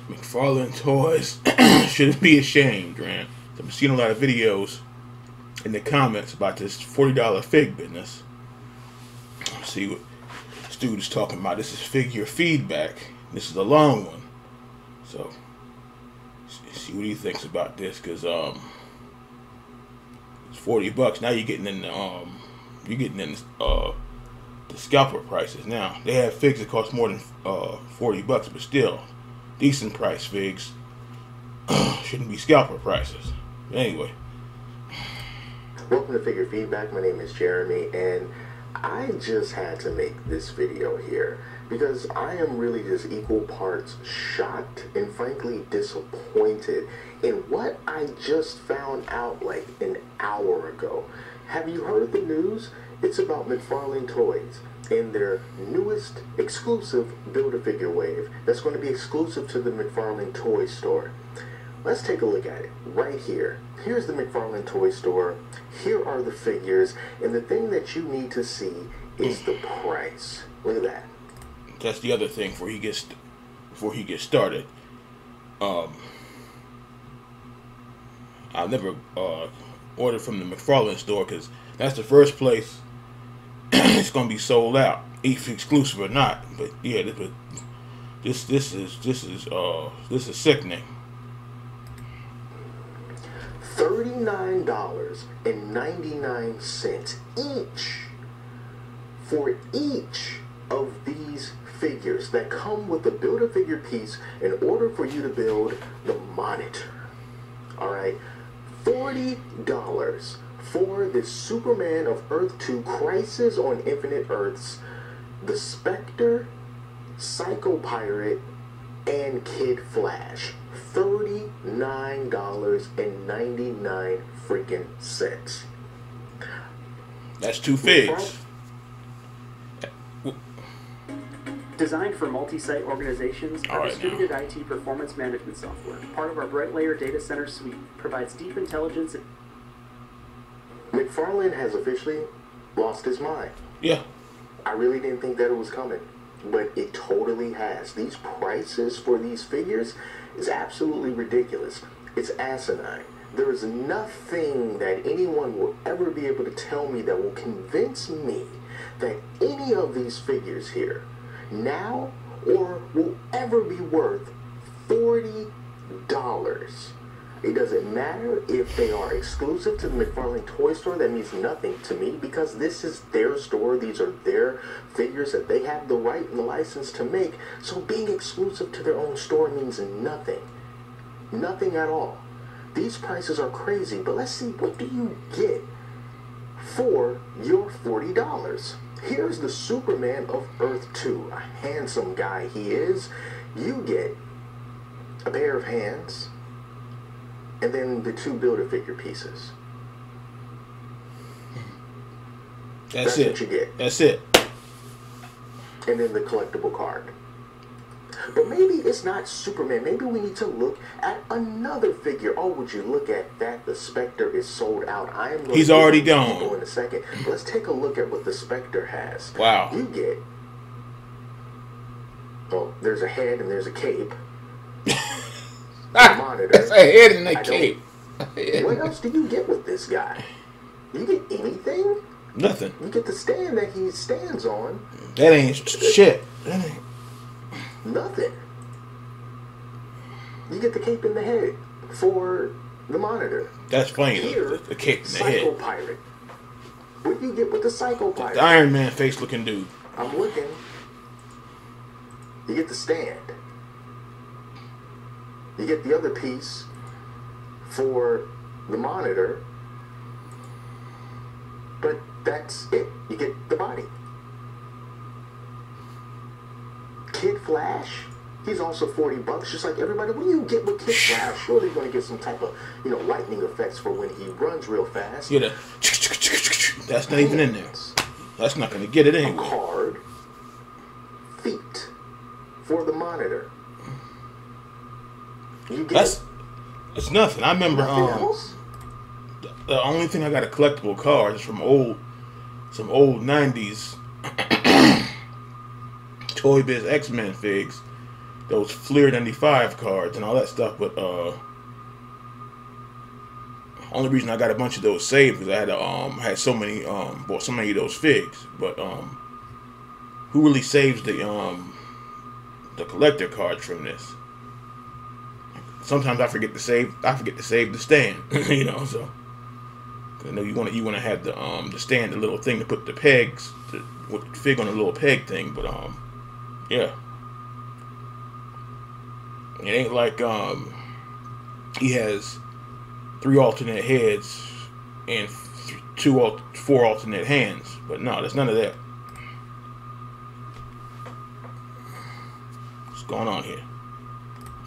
McFarlane Toys shouldn't be ashamed, man. I've seen a lot of videos in the comments about this $40 fig business. Let's see what this dude is talking about. This is figure feedback. This is a long one. So, see what he thinks about this, because it's $40. Now you're getting in the scalper prices. Now they have figs that cost more than $40, but still decent price figs. Shouldn't be scalper prices. Anyway, welcome to Figure Feedback. My name is Jeremy, and I just had to make this video here because I am really just equal parts shocked and frankly disappointed in what I just found out like an hour ago. Have you heard the news? It's about Mcfarlane Toys and their newest exclusive Build-A-Figure wave that's going to be exclusive to the Mcfarlane Toy Store. Let's take a look at it right here. Here's the Mcfarlane Toy Store. Here are the figures, and the thing that you need to see is the price. Look at that. That's the other thing before he gets started. I'll never order from the McFarlane store because that's the first place it's gonna be sold out, if exclusive or not. But yeah, this is sickening. $39.99 each for each of these figures that come with the Build-A-Figure piece in order for you to build the monitor. Alright, $40 for the Superman of Earth 2 Crisis on Infinite Earths, the Spectre, Psycho Pirate, and Kid Flash. $39.99 freaking cents. That's two figs. Designed for multi-site organizations, our distributed IT performance management software, part of our Bright Layer Data Center suite, provides deep intelligence. McFarlane has officially lost his mind. Yeah. I really didn't think that it was coming, but it totally has. These prices for these figures is absolutely ridiculous. It's asinine. There is nothing that anyone will ever be able to tell me that will convince me that any of these figures here now or will ever be worth $40. It doesn't matter if they are exclusive to the McFarlane Toy Store. That means nothing to me because this is their store. These are their figures that they have the right and the license to make. So being exclusive to their own store means nothing. Nothing at all. These prices are crazy, but let's see, what do you get for your $40? Here's the Superman of Earth 2, a handsome guy he is. You get a pair of hands, and then the two Build-A-Figure pieces. That's it. What you get. That's it. And then the collectible card. But maybe it's not Superman. Maybe we need to look at another figure. Oh, would you look at that? The Spectre is sold out. I am going He's already gone. In a second. But let's take a look at what the Spectre has. Wow. You get... Oh, there's a head and there's a cape. Monitor. That's a head and a cape. What else do you get with this guy? You get anything? Nothing. You get the stand that he stands on. That ain't shit. That ain't... Nothing. You get the cape in the head for the monitor. That's plain. Here, the cape in the Psycho head. Pirate. What do you get with the Psycho Pirate? The Iron Man face looking dude. I'm looking. You get the stand. You get the other piece for the monitor. But that's it. You get the body. Kid Flash, he's also $40, just like everybody. What do you get with Kid Flash? Surely you're going to get some type of, lightning effects for when he runs real fast. Yeah, that's not even in there. That's not going to get it anyway. A card. Feet for the monitor. You get it's nothing. I remember else? the only thing I got a collectible card is from some old 90s Toy Biz X-Men figs. those Fleer 95 cards and all that stuff. But only reason I got a bunch of those saved because I had so many bought so many of those figs. But who really saves the collector cards from this? Sometimes I forget to save the stand. You know, so I know you want to have the stand, the little thing to put the pegs, with the fig on the little peg thing. But yeah, it ain't like he has 3 alternate heads and 4 alternate hands. But no, there's none of that. What's going on here?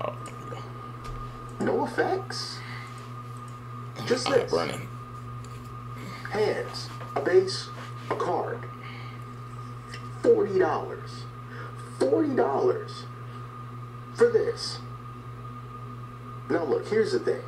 Oh, no effects. Just this. Running. Hands, a base, a card. $40. $40 for this. Now look, here's the thing.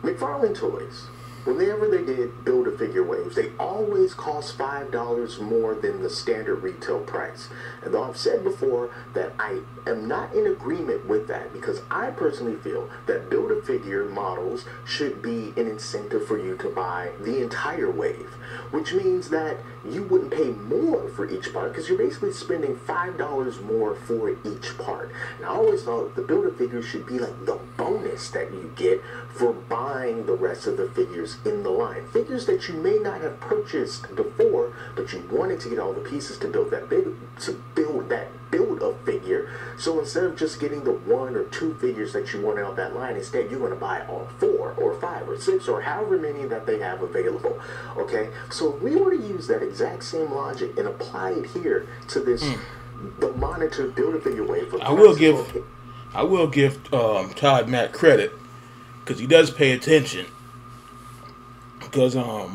Mcfarlane Toys, whenever they did Build-A-Figure waves, they always cost $5 more than the standard retail price. And though I've said before that I am not in agreement with that, because I personally feel that Build-A-Figure models should be an incentive for you to buy the entire wave, which means that you wouldn't pay more for each part because you're basically spending $5 more for each part. And I always thought the Build-A-Figure should be like the bonus that you get for buying the rest of the figures in the line. Figures that you may not have purchased before, but you wanted to get all the pieces to build that Build-A-Figure. So instead of just getting the 1 or 2 figures that you want out that line, instead you're going to buy all 4 or 5 or 6 or however many that they have available. Okay, so if we were to use that exact same logic and apply it here to this the monitor Build-A-Figure wave. For I will give Todd Mack credit because he does pay attention. Because a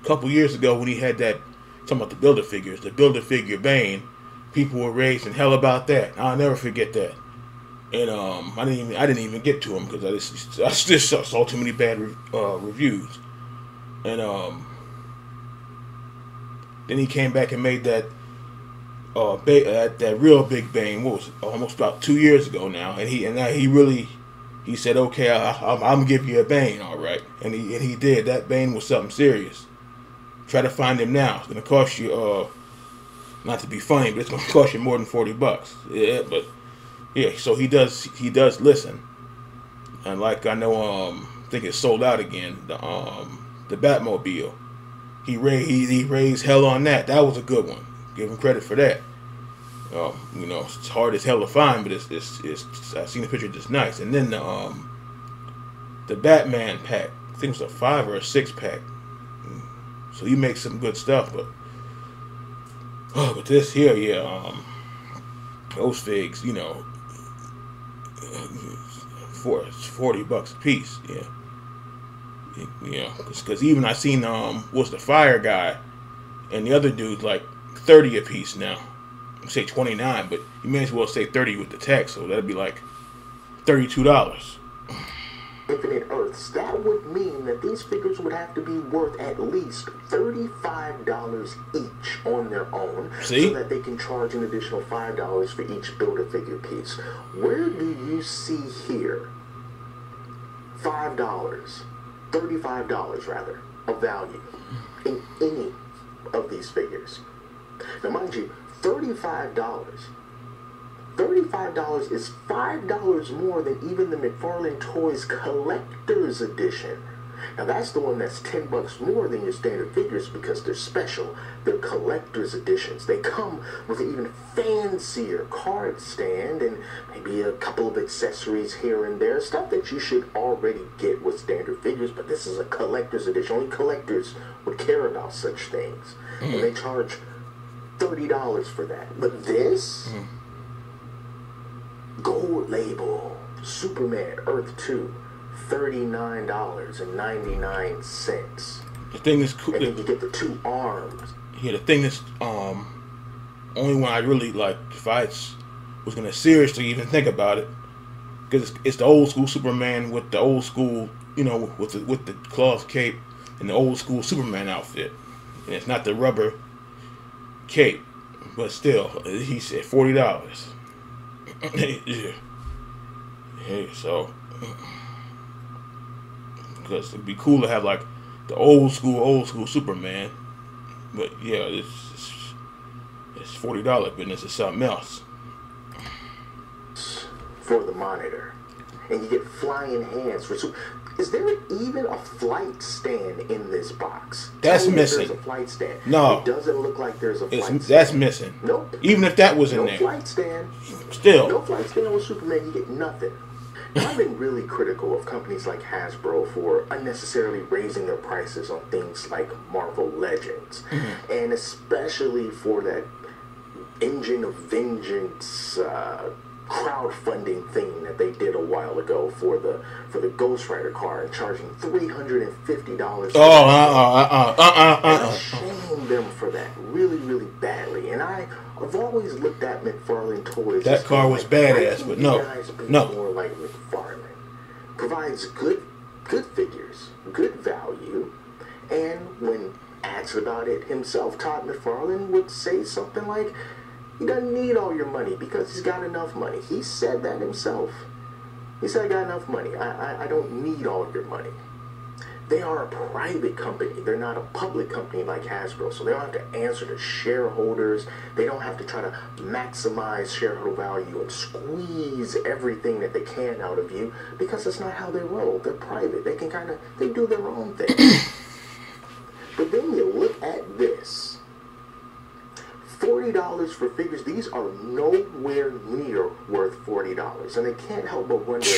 couple years ago when he had that talking about the Build-A-Figure Bane, people were raising hell about that. I'll never forget that. And I didn't even get to him because I just saw too many bad reviews. And then he came back and made that that real big Bane. What was it? Almost about 2 years ago now. And he said, okay, I'm gonna give you a Bane, all right. And he did. That Bane was something serious. Try to find him now. It's gonna cost you not to be funny, but it's gonna cost you more than $40. Yeah, but yeah. So he does listen. And like I know, I think it's sold out again. The Batmobile. He raised hell on that. That was a good one. Give him credit for that. You know, it's hard as hell to find, but it's I've seen the picture. It's nice. And then the Batman pack. I think it was a 5 or a 6 pack. So he makes some good stuff, but this here, yeah, those figs, you know, for $40 a piece, yeah. You know, because even I seen was the Fire guy and the other dude's like 30 a piece now. I say 29, but you may as well say 30 with the tax, so that'd be like $32. Infinite Earths, that would mean that these figures would have to be worth at least $35 each on their own. See? So that they can charge an additional $5 for each Build-A-Figure piece. Where do you see here $5, $35 rather, of value in any of these figures? Now mind you, $35 is $5 more than even the Mcfarlane Toys Collector's Edition. Now that's the one that's $10 more than your standard figures because they're special. They're collector's editions. They come with an even fancier card stand and maybe a couple of accessories here and there. Stuff that you should already get with standard figures, but this is a collector's edition. Only collectors would care about such things. And they charge $30 for that. But this... Gold label, Superman Earth 2, $39.99. The thing is cool. And then you get the 2 arms. Yeah, the thing is, only one I really like, if I was gonna seriously even think about it, because it's the old school Superman with the old school, you know, with the cloth cape and the old school Superman outfit, and it's not the rubber cape, but still, he said $40. Yeah. Hey, so because it'd be cool to have like the old school Superman, but yeah, it's $40 business. It's something else. For the monitor, and you get flying hands for. Is there even a flight stand in this box? That's missing. There's a flight stand. No, it doesn't look like there's a flight stand. That's missing. Nope. Even if that was in no there. No flight stand. Still. No flight stand with Superman. You get nothing. Now, I've been really critical of companies like Hasbro for unnecessarily raising their prices on things like Marvel Legends, and especially for that Engine of Vengeance crowdfunding thing that they did a while ago for the Ghost Rider car and charging $350. I shame them for that really, really badly. And I've always looked at McFarlane toys. That car was badass, but no. More like McFarlane. Provides good figures, good value, and when asked about it himself, Todd McFarlane would say something like, he doesn't need all your money because he's got enough money. He said that himself. He said, I got enough money. I don't need all your money. They are a private company. They're not a public company like Hasbro, so they don't have to answer to shareholders. They don't have to try to maximize shareholder value and squeeze everything that they can out of you, because that's not how they roll. They're private. They can they do their own thing. But then you look at this. $40 for figures. These are nowhere near worth $40. And I can't help but wonder,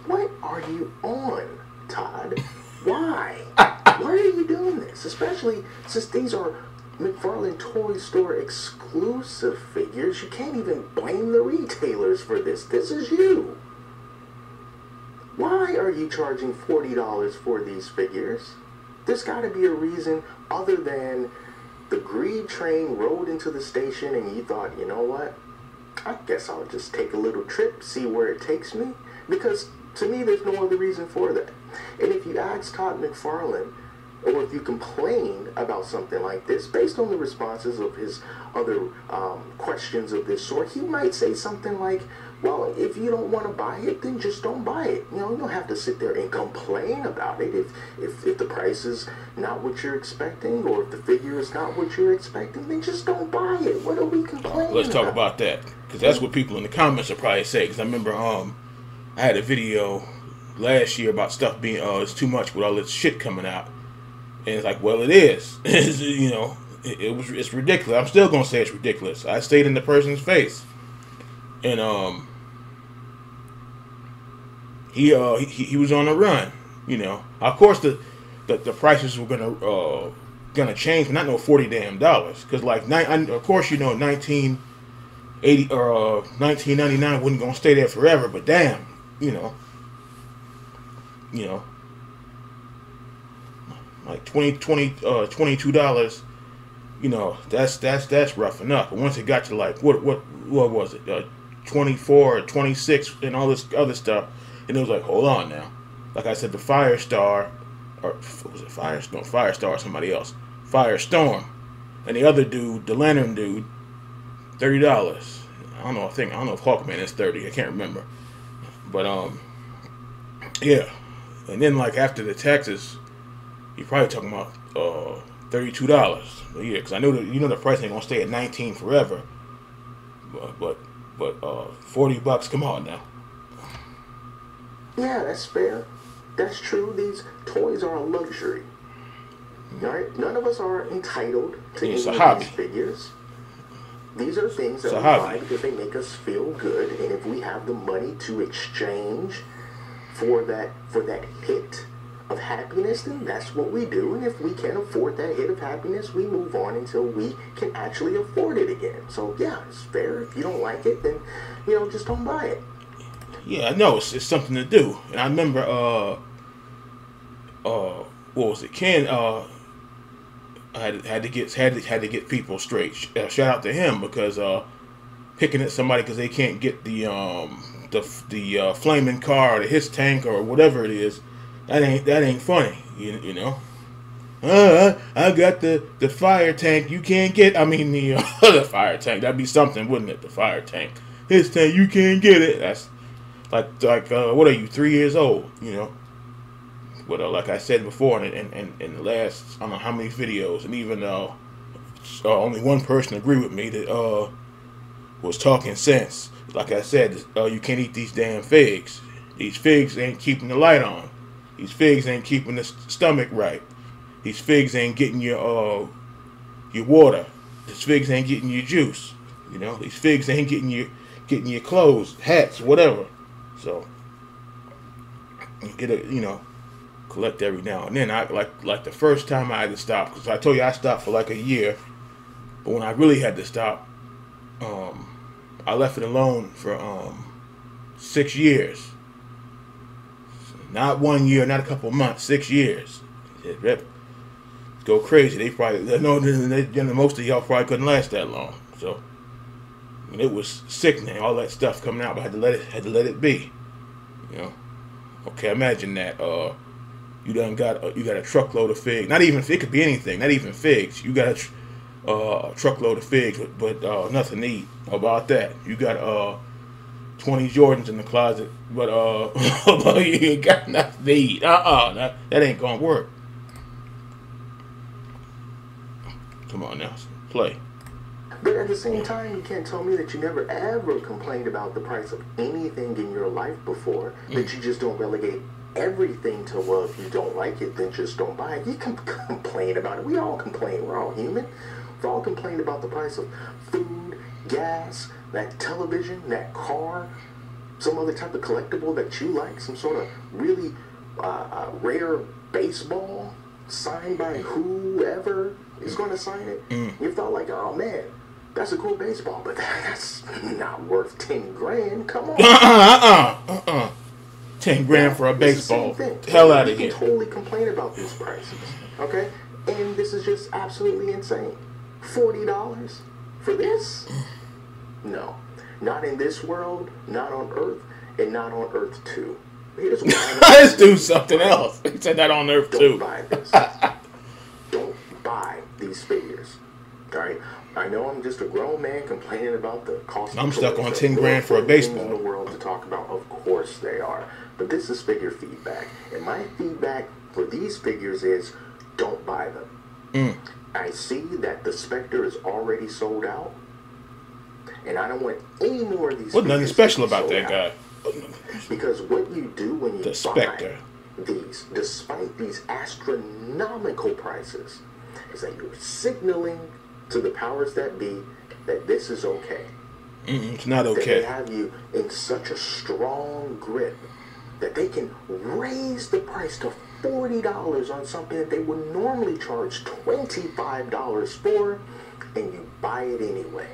what are you on, Todd? Why? Why are you doing this? Especially since these are McFarlane Toy Store exclusive figures. You can't even blame the retailers for this. This is you. Why are you charging $40 for these figures? There's got to be a reason other than the greed train rode into the station and you thought, you know what? I guess I'll just take a little trip, see where it takes me. Because to me, there's no other reason for that. And if you ask Todd McFarlane, or if you complain about something like this, based on the responses of his other questions of this sort, he might say something like, well, if you don't want to buy it, then just don't buy it. You know, you don't have to sit there and complain about it if the price is not what you're expecting, or if the figure is not what you're expecting, then just don't buy it. What are we complaining about? Let's talk about that, because that's what people in the comments will probably say. Because I remember I had a video last year about stuff being, it's too much with all this shit coming out. And it's like, well, it is. You know, it's ridiculous. I'm still going to say it's ridiculous. I stayed in the person's face. And he was on the run, you know. Of course the prices were gonna change, but not no $40 damn, because like of course, you know, 1980 or 1999 wasn't gonna stay there forever, but damn, you know, like $22, you know, that's rough enough. But once it got to like what was it, 24 or 26 and all this other stuff, and it was like, hold on now. Like I said, the Firestar, or was it Firestorm? Firestar or somebody else. Firestorm. And the other dude, the Lantern dude, $30. I don't know if Hawkman is 30, I can't remember. But yeah. And then like after the taxes, you're probably talking about $32. But yeah, because I know that, you know, the price ain't gonna stay at 19 forever. But $40, come on now. Yeah, that's fair. That's true. These toys are a luxury. All right? None of us are entitled to any of these figures. These are things that we buy because they make us feel good, and if we have the money to exchange for that hit of happiness, then that's what we do. And if we can't afford that hit of happiness, we move on until we can actually afford it again. So yeah, it's fair. If you don't like it, then, you know, just don't buy it. Yeah, I know it's something to do. And I remember what was it? Ken had to get people straight. Shout out to him, because picking at somebody because they can't get the flaming car or the his tank or whatever it is, that ain't funny. You know. I got the fire tank. You can't get. I mean the fire tank. That'd be something, wouldn't it? The fire tank. his thing, you can't get it. That's like what are you, 3 years old? You know. But like I said before, in the last I don't know how many videos, and even only one person agreed with me that was talking sense. Like I said, you can't eat these damn figs. These figs ain't keeping the light on. These figs ain't keeping the stomach right. These figs ain't getting your water. These figs ain't getting your juice. You know, these figs ain't getting your clothes, hats, whatever. So you get collect every now and then. I like the first time I had to stop, because I told you I stopped for like a year, but when I really had to stop, I left it alone for 6 years. Not 1 year, not a couple of months, 6 years. Go crazy. They probably most of y'all probably couldn't last that long. So it was sickening, all that stuff coming out, but I had to let it be. You know. Okay, imagine that. You got a truckload of figs. Not even, it could be anything. Not even figs. You got a truckload of figs, but nothing to eat. How about that? You got 20 Jordans in the closet, but you ain't got nothing to eat. That ain't gonna work. Come on now, play. But at the same time, you can't tell me that you never ever complained about the price of anything in your life before, that you just don't relegate everything to, well, if you don't like it, then just don't buy it. You can complain about it. We all complain. We're all human. We've all complained about the price of food, gas, that television, that car, some other type of collectible that you like, some sort of really rare baseball signed by whoever is going to sign it. You thought like, oh man, that's a cool baseball, but that's not worth 10 grand. Come on. 10 grand for a baseball. Hell out of here. You can totally complain about these prices, okay? And this is just absolutely insane. $40 for this? No. Not in this world, not on Earth, and not on Earth 2. Here's why. Let's do something else. He said that on Earth 2. Don't buy this. Don't buy these figures. Alright? I know I'm just a grown man complaining about the cost of I'm stuck on 10 grand for a baseball. In the world to talk about. Of course they are. But this is figure feedback. And my feedback for these figures is don't buy them. I see that the Spectre is already sold out. And I don't want any more of these. What's nothing special about that guy? Because what you do when you buy these, despite these astronomical prices, is that you're signaling to the powers that be that this is okay. It's not okay. That they have you in such a strong grip that they can raise the price to $40 on something that they would normally charge $25 for, and you buy it anyway.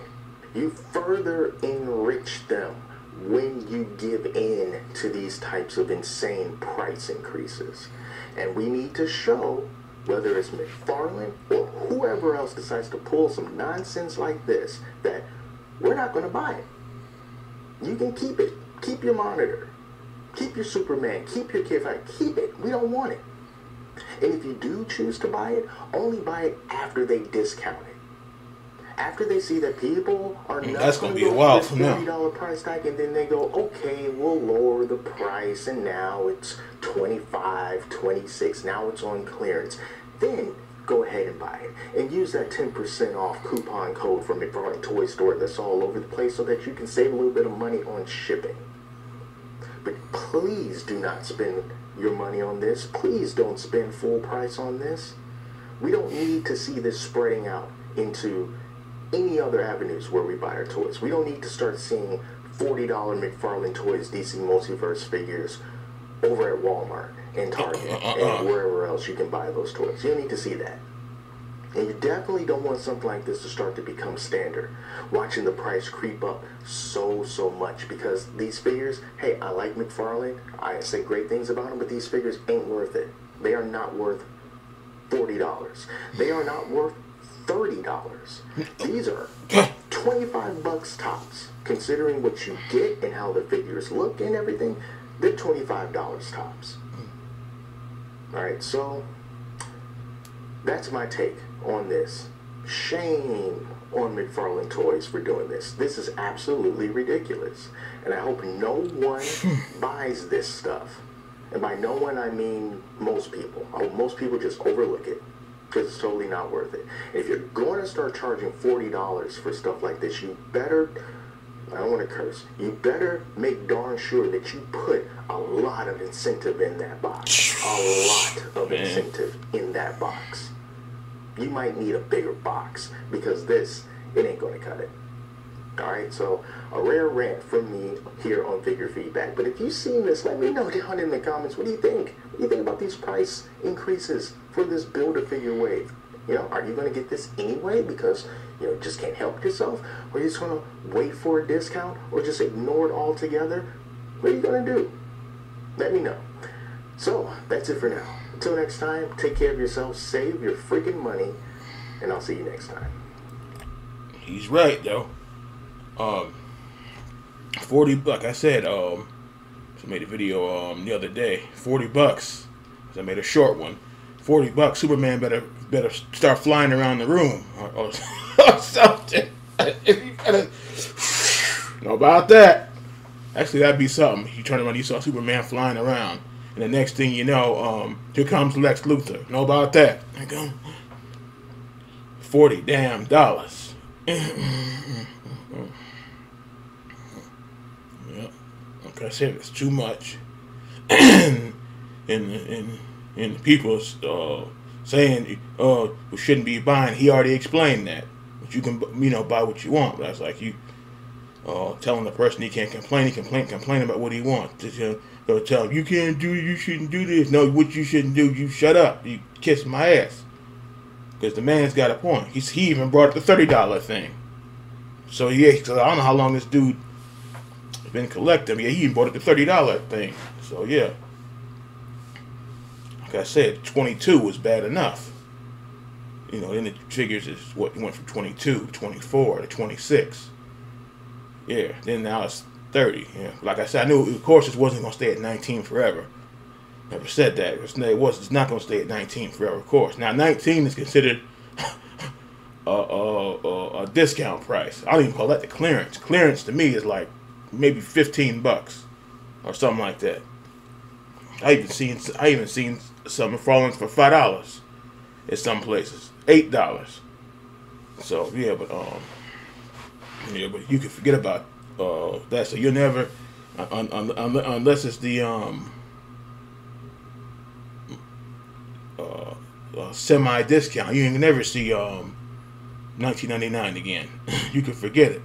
You further enrich them when you give in to these types of insane price increases. And we need to show, whether it's Mcfarlane or whoever else decides to pull some nonsense like this, that we're not going to buy it. You can keep it. Keep your monitor. Keep your Superman. Keep your kid. Keep it. We don't want it. And if you do choose to buy it, only buy it after they discount it. After they see that people are not that's going to be a while from now. $30 price tag, and then they go, okay, we'll lower the price, and now it's $25, $26. Now it's on clearance. Then go ahead and buy it, and use that 10% off coupon code from Mcfarlane Toy Store that's all over the place, so that you can save a little bit of money on shipping. But please do not spend your money on this. Please don't spend full price on this. We don't need to see this spreading out into any other avenues where we buy our toys. We don't need to start seeing $40 Mcfarlane Toys DC Multiverse figures over at Walmart and Target and wherever else you can buy those toys. You don't need to see that. And you definitely don't want something like this to start to become standard. Watching the price creep up so much, because these figures, hey, I like Mcfarlane. I say great things about them, but these figures ain't worth it. They are not worth $40. They are not worth $30. These are $25 tops. Considering what you get and how the figures look and everything, they're $25 tops. Alright, so that's my take on this. Shame on Mcfarlane Toys for doing this. This is absolutely ridiculous. And I hope no one buys this stuff. And by no one, I mean most people. I hope most people just overlook it, because it's totally not worth it. And if you're going to start charging $40 for stuff like this, you better, I don't want to curse, you better make darn sure that you put a lot of incentive in that box. A lot of incentive in that box. You might need a bigger box, because this, it ain't going to cut it. Alright, so a rare rant from me here on Figure Feedback. But if you've seen this, let me know down in the comments. What do you think? What do you think about these price increases for this Build-A-Figure wave? You know, are you going to get this anyway because, you know, just can't help yourself? Or are you just going to wait for a discount or just ignore it altogether? What are you going to do? Let me know. So, that's it for now. Until next time, take care of yourself, save your freaking money, and I'll see you next time. He's right, though. 40, like I said, I made a video the other day. $40. I made a short one. $40. Superman better start flying around the room or something. Know about that? Actually, that'd be something. You turn around, you saw Superman flying around, and the next thing you know, here comes Lex Luthor. Know about that? I go $40 damn. Yeah, like I said, it's too much. And people saying we shouldn't be buying. He already explained that. But you can, you know, buy what you want. But that's like you telling the person he can't complain. He complain about what he wants. They'll tell him you can't do, you shouldn't do this. No, what you shouldn't do, you shut up. You kiss my ass. Because the man's got a point. He even brought up the $30 thing. So yeah, so I don't know how long this dude has been collecting. Yeah, he even bought it the $30 thing. So yeah, like I said, 22 was bad enough. You know, then the figures is what went from 22, 24 to 26. Yeah, then now it's 30. Yeah, like I said, I knew of course it wasn't gonna stay at 19 forever. Never said that. It's not gonna stay at 19 forever. Of course, now 19 is considered a discount price. I don't even call that the clearance. Clearance to me is like maybe $15 or something like that. I even seen some Mcfarlane's for $5 at some places, $8. So yeah, but you can forget about that. So you'll never, unless it's the semi discount, you can never see $19.99 again. You can forget it.